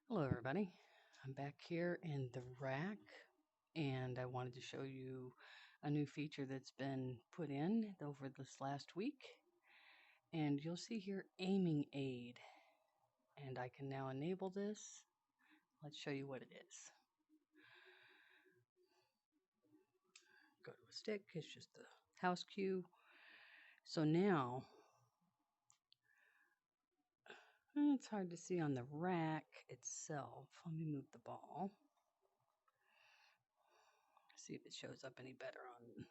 Hello everybody, I'm back here in the rack and I wanted to show you a new feature that's been put in over this last week, and you'll see here aiming aid, and I can now enable this. Let's show you what it is. Go to a stick, it's just the house cue. So now it's hard to see on the rack itself. Let me move the ball. See if it shows up any better on.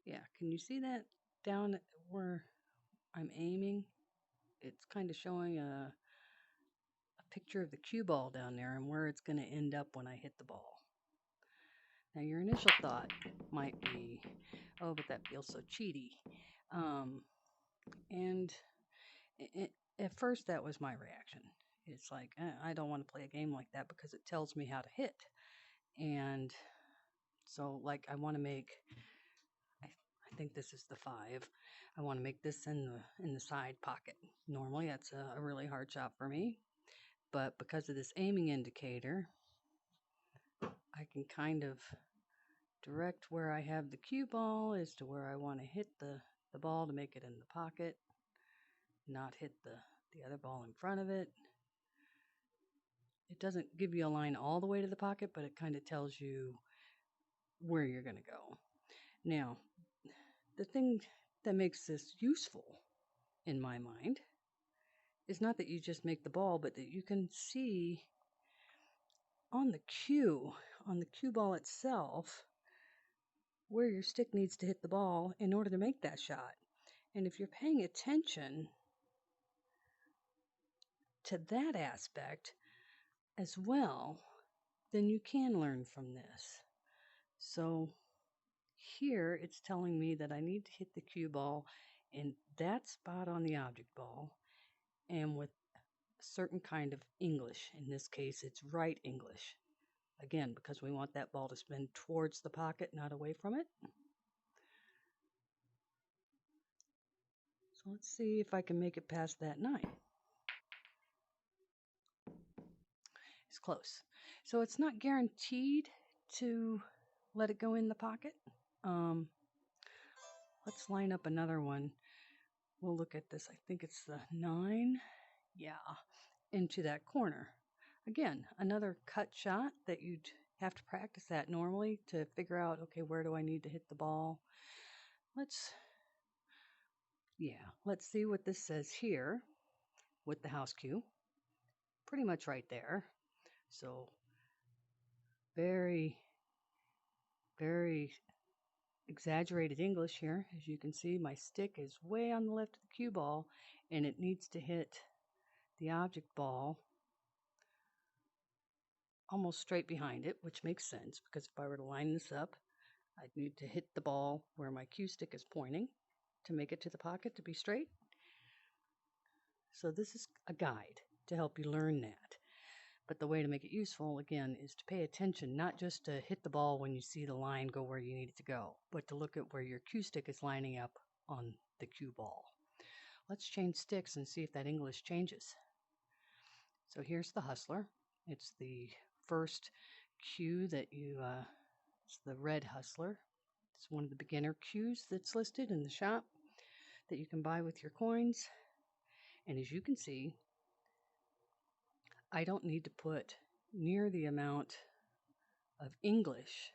Yeah, can you see that down where I'm aiming? It's kind of showing a picture of the cue ball down there and where it's going to end up when I hit the ball. Now your initial thought might be, oh, but that feels so cheaty. And at first that was my reaction. It's like, I don't want to play a game like that because it tells me how to hit. And so like I want to make, I think this is the 5. I want to make this in the side pocket. Normally that's a really hard shot for me. But because of this aiming indicator, I can kind of direct where I have the cue ball as to where I want to hit the ball to make it in the pocket, not hit the other ball in front of it. It doesn't give you a line all the way to the pocket, but it kind of tells you where you're going to go. Now, the thing that makes this useful, in my mind, is not that you just make the ball, but that you can see on the cue ball itself, where your stick needs to hit the ball in order to make that shot. And if you're paying attention to that aspect as well, then you can learn from this. So here it's telling me that I need to hit the cue ball in that spot on the object ball and with a certain kind of English. In this case, it's right English. Again, because we want that ball to spin towards the pocket, not away from it. So let's see if I can make it past that 9. It's close. So it's not guaranteed to let it go in the pocket. Let's line up another one. We'll look at this. I think it's the 9. Yeah, into that corner. Again, another cut shot that you'd have to practice that normally to figure out, okay, where do I need to hit the ball? Let's see what this says here with the house cue. Pretty much right there. So very, very exaggerated English here. As you can see, my stick is way on the left of the cue ball and it needs to hit the object ball almost straight behind it, which makes sense because if I were to line this up, I'd need to hit the ball where my cue stick is pointing to make it to the pocket to be straight. So this is a guide to help you learn that. But the way to make it useful, again, is to pay attention, not just to hit the ball when you see the line go where you need it to go, but to look at where your cue stick is lining up on the cue ball. Let's change sticks and see if that English changes. So here's the Hustler. It's the first cue that it's the red Hustler. It's one of the beginner cues that's listed in the shop that you can buy with your coins. And as you can see, I don't need to put near the amount of English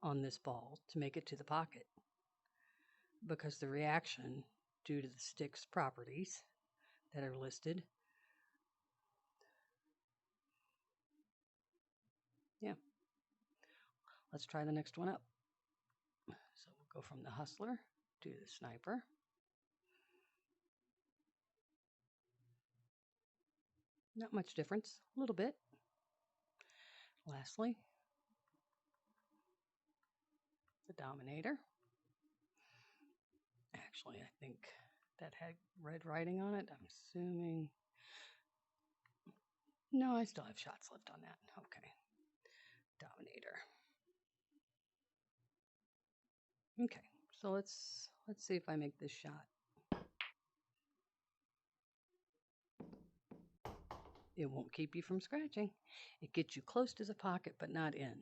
on this ball to make it to the pocket because the reaction, due to the stick's properties that are listed, let's try the next one up. So we'll go from the Hustler to the Sniper. Not much difference, a little bit. Lastly, the Dominator. Actually, I think that had red writing on it. I'm assuming. No, I still have shots left on that. Okay. Dominator. Okay, so let's see if I make this shot. it won't keep you from scratching. It gets you close to the pocket, but not in.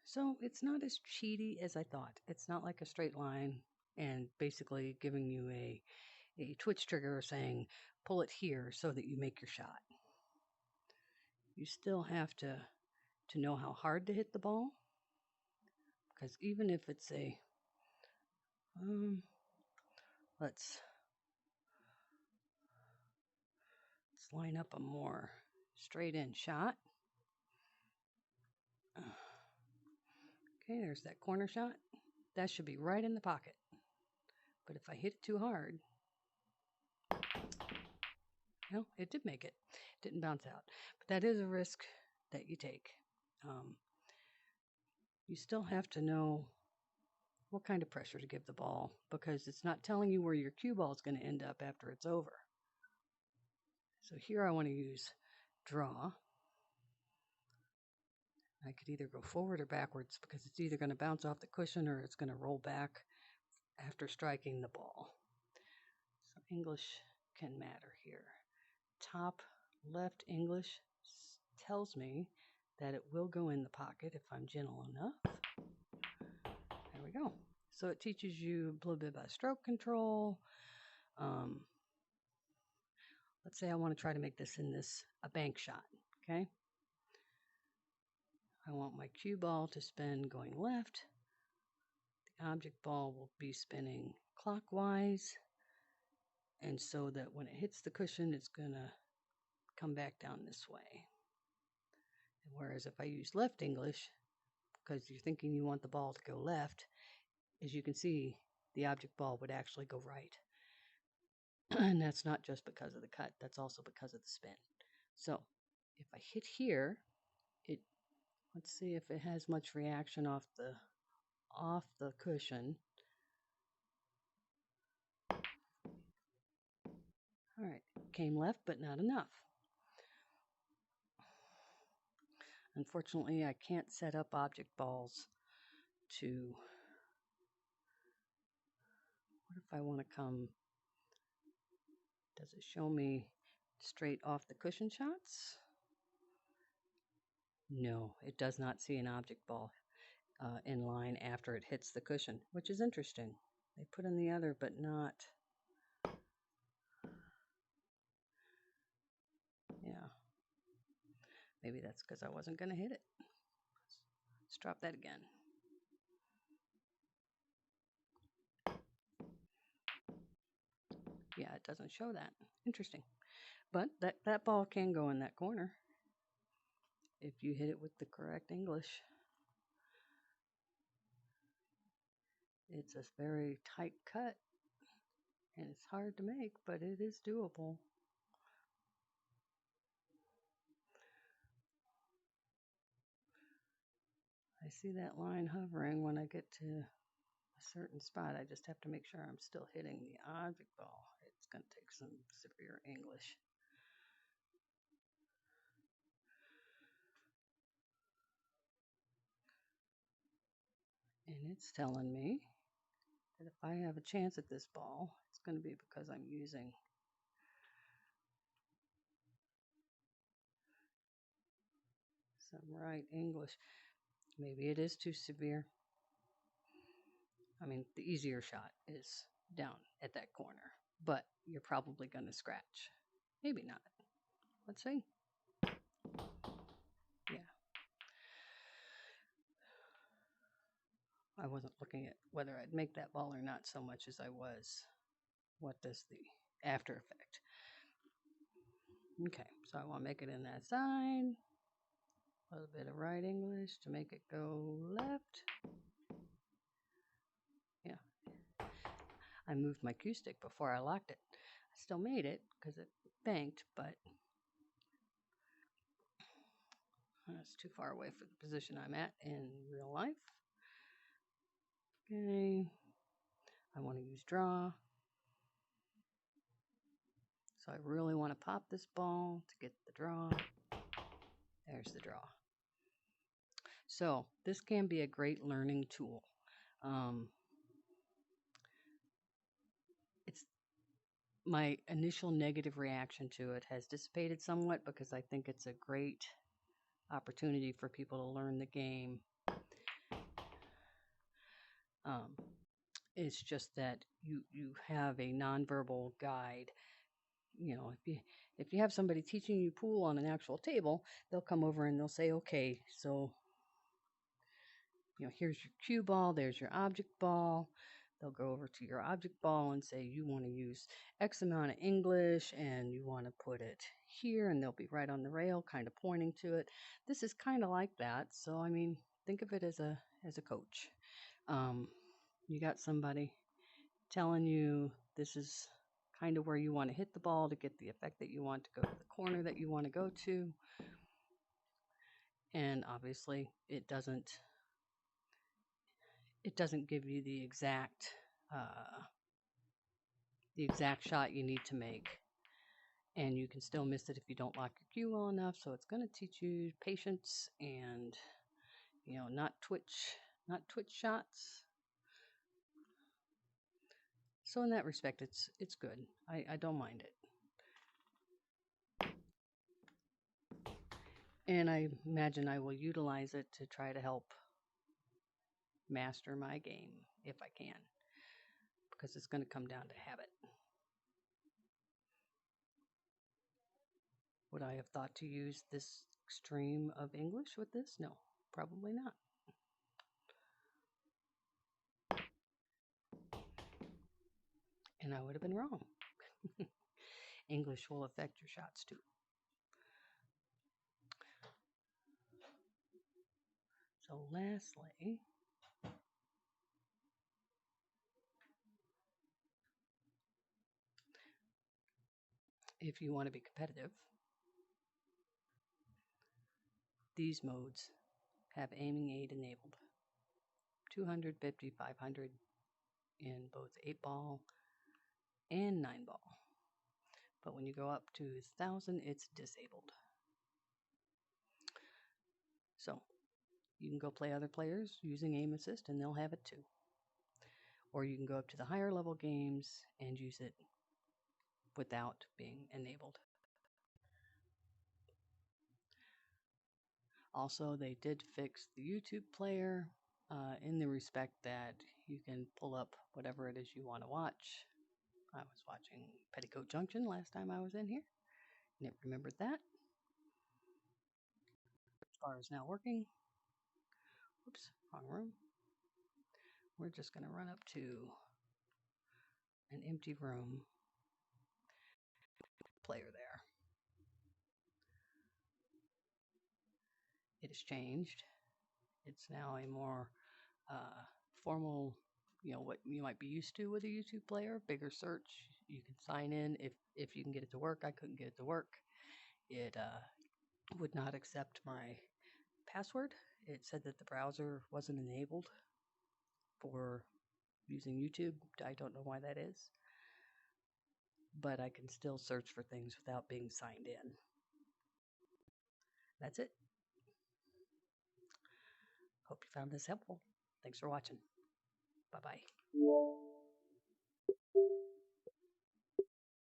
So it's not as cheaty as I thought. It's not like a straight line and basically giving you a twitch trigger saying, pull it here so that you make your shot. You still have to know how hard to hit the ball. Because even if it's a, let's line up a more straight in shot. Okay, there's that corner shot. That should be right in the pocket. But if I hit it too hard, well, it did make it. It didn't bounce out. But that is a risk that you take. You still have to know what kind of pressure to give the ball because it's not telling you where your cue ball is going to end up after it's over. So here I want to use draw. I could either go forward or backwards because it's either going to bounce off the cushion or it's going to roll back after striking the ball. So English can matter here. Top left English tells me that it will go in the pocket if I'm gentle enough. There we go. So it teaches you a little bit about stroke control. Let's say I want to try to make this in a bank shot, okay? I want my cue ball to spin going left. The object ball will be spinning clockwise. And so that when it hits the cushion, it's going to come back down this way. Whereas if I use left English, because you're thinking you want the ball to go left, as you can see, the object ball would actually go right. And that's not just because of the cut, that's also because of the spin. So if I hit here, let's see if it has much reaction off the cushion. All right, came left, but not enough. Unfortunately, I can't set up object balls to, what if I want to come, does it show me straight off the cushion shots? No, it does not see an object ball in line after it hits the cushion, which is interesting. They put in the other, but not. Yeah. Maybe that's because I wasn't going to hit it. Let's drop that again. Yeah, it doesn't show that. Interesting. But that ball can go in that corner if you hit it with the correct English. It's a very tight cut, and it's hard to make, but it is doable. I see that line hovering when I get to a certain spot. I just have to make sure I'm still hitting the object ball. It's going to take some severe English. And it's telling me that if I have a chance at this ball, it's going to be because I'm using some right English. Maybe it is too severe. I mean, the easier shot is down at that corner, but you're probably going to scratch. Maybe not. Let's see. Yeah. I wasn't looking at whether I'd make that ball or not so much as I was, what does the after effect. Okay, so I want to make it in that side. A little bit of right English to make it go left. Yeah. I moved my cue stick before I locked it. I still made it because it banked, but it's too far away from the position I'm at in real life. Okay. I want to use draw. So I really want to pop this ball to get the draw. There's the draw. So this can be a great learning tool. my initial negative reaction to it has dissipated somewhat because I think it's a great opportunity for people to learn the game. Um, it's just that you have a nonverbal guide. You know, if you have somebody teaching you pool on an actual table, they'll come over and they'll say, okay, so here's your cue ball, there's your object ball. They'll go over to your object ball and say, you want to use X amount of English and you want to put it here, and they'll be right on the rail, kind of pointing to it. This is kind of like that. So, I mean, think of it as a coach. You got somebody telling you this is kind of where you want to hit the ball to get the effect that you want to go to the corner that you want to go to. And obviously, it doesn't give you the exact shot you need to make, and you can still miss it if you don't lock your cue well enough. So it's going to teach you patience and not twitch shots. So in that respect, it's good. I don't mind it, and I imagine I will utilize it to try to help master my game if I can, because it's going to come down to habit. Would I have thought to use this extreme of English with this? No, probably not. And I would have been wrong. English will affect your shots too. So lastly, if you want to be competitive, these modes have aiming aid enabled. 250, 500 in both 8-ball and 9-ball. But when you go up to 1,000, it's disabled. So you can go play other players using aim assist and they'll have it too. Or you can go up to the higher level games and use it without being enabled. Also, they did fix the YouTube player in the respect that you can pull up whatever it is you want to watch. I was watching Petticoat Junction last time I was in here, and it remembered that. Bar is now working. Oops, wrong room. We're just going to run up to an empty room. Player there. It has changed. It's now a more formal, what you might be used to with a YouTube player. Bigger search. You can sign in if you can get it to work. I couldn't get it to work. It would not accept my password. It said that the browser wasn't enabled for using YouTube. I don't know why that is. But I can still search for things without being signed in. That's it. Hope you found this helpful. Thanks for watching. Bye-bye.